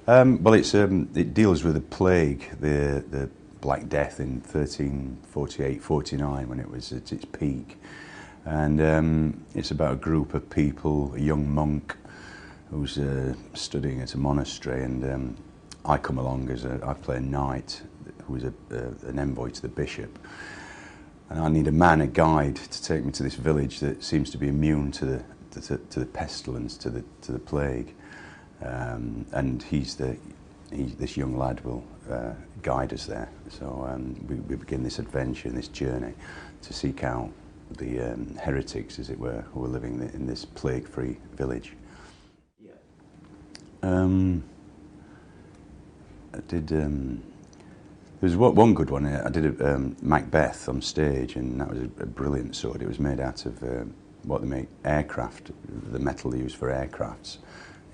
Well, it deals with the plague, the Black Death in 1348-49 when it was at its peak. And it's about a group of people, a young monk who's studying at a monastery, and I come along I play a knight who is an envoy to the bishop. And I need a guide to take me to this village that seems to be immune to the pestilence, to the plague. And this young lad will guide us there. So we begin this adventure, this journey, to seek out the heretics, as it were, who are living in this plague-free village. Yeah. I did. There was one good one. I did Macbeth on stage, and that was a brilliant sword. It was made out of what they make aircraft, the metal they use for aircrafts.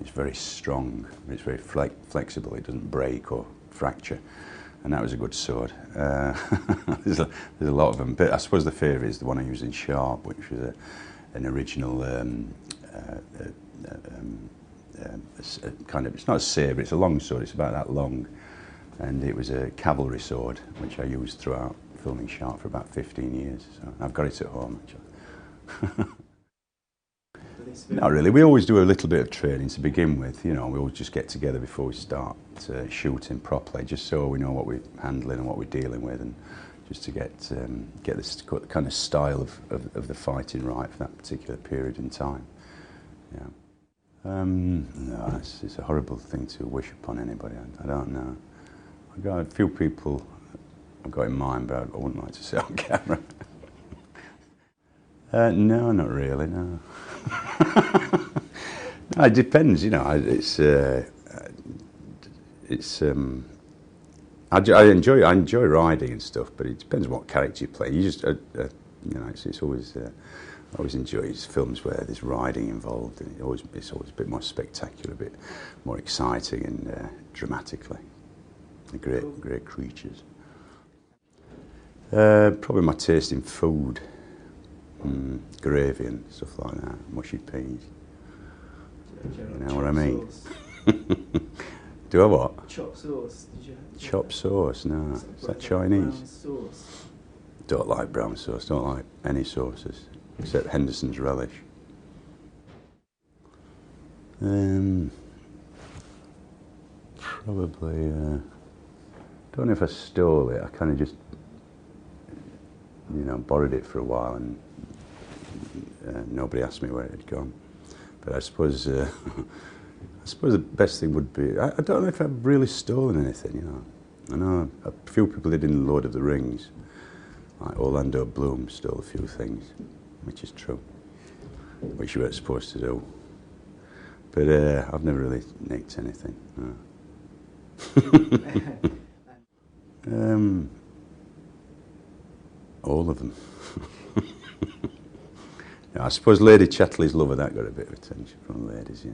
It's very strong. It's very flexible. It doesn't break or fracture, and that was a good sword. There's a lot of them, but I suppose the favourite is the one I used in Sharp, which was an original kind of. It's not a sabre. It's a long sword. It's about that long. And it was a cavalry sword, which I used throughout filming Sharp for about 15 years. So I've got it at home, actually. Not really. We always do a little bit of training to begin with. You know, we always just get together before we start shooting properly, just so we know what we're handling and what we're dealing with, and just to get this kind of style of the fighting right for that particular period in time. Yeah. No, it's a horrible thing to wish upon anybody. I don't know. I've got a few people I've got in mind, but I wouldn't like to say on camera. No, not really, no. No, it depends, you know. I enjoy riding and stuff, but it depends what character you play. You just, you know, it's always. I always enjoy films where there's riding involved, and it's always a bit more spectacular, a bit more exciting and dramatically. Great creatures. Probably my taste in food, gravy and stuff like that, mushy peas. You know what I mean? Do I what? Chop sauce. Did you have Chop sauce? No. Is that Chinese? Brown sauce. Don't like brown sauce. Don't like any sauces except Henderson's relish. Probably. Don't know if I stole it. I kind of just, you know, borrowed it for a while, and nobody asked me where it had gone. But I suppose the best thing would be, I don't know if I've really stolen anything, you know. I know a few people did in Lord of the Rings, like Orlando Bloom stole a few things, which is true, which you weren't supposed to do. But I've never really nicked anything, no. All of them. Yeah, I suppose Lady Chatterley's Lover, that got a bit of attention from ladies, yeah.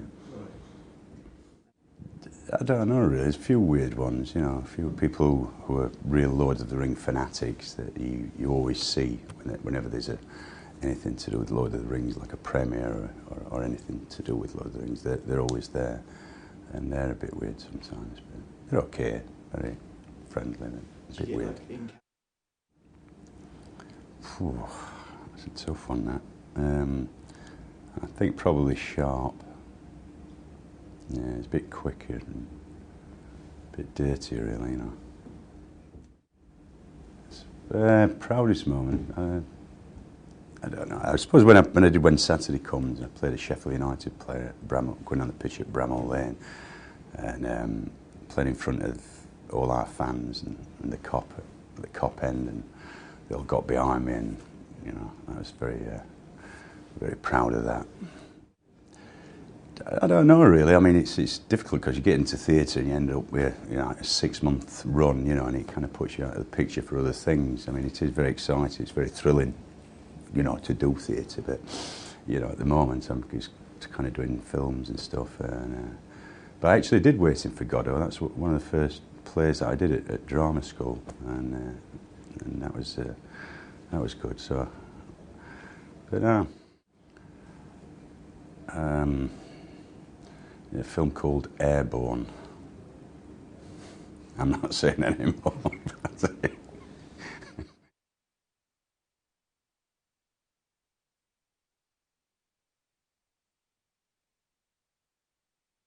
I don't know really, there's a few weird ones, you know, a few people who are real Lord of the Ring fanatics that you always see whenever there's anything to do with Lord of the Rings, like a premiere or anything to do with Lord of the Rings. They're always there, and they're a bit weird sometimes, but they're okay, very friendly, and a bit weird. That's a tough one, that. I think probably Sharp. Yeah, it's a bit quicker and a bit dirtier, really, you know. Proudest moment. I don't know. I suppose when I did When Saturday Comes, I played a Sheffield United player at going on the pitch at Bramall Lane, and played in front of all our fans and the cop at the cop end, and they all got behind me, and you know, I was very proud of that. I don't know really. I mean, it's difficult because you get into theatre and you end up with, you know, a 6-month run, you know, and it kind of puts you out of the picture for other things. I mean, it is very exciting. It's very thrilling, you know, to do theatre. But you know, at the moment, I'm just kind of doing films and stuff. But I actually did Waiting for Godot. That's one of the first plays that I did at drama school, and that was good. So, but a film called Airborne, I'm not saying anymore.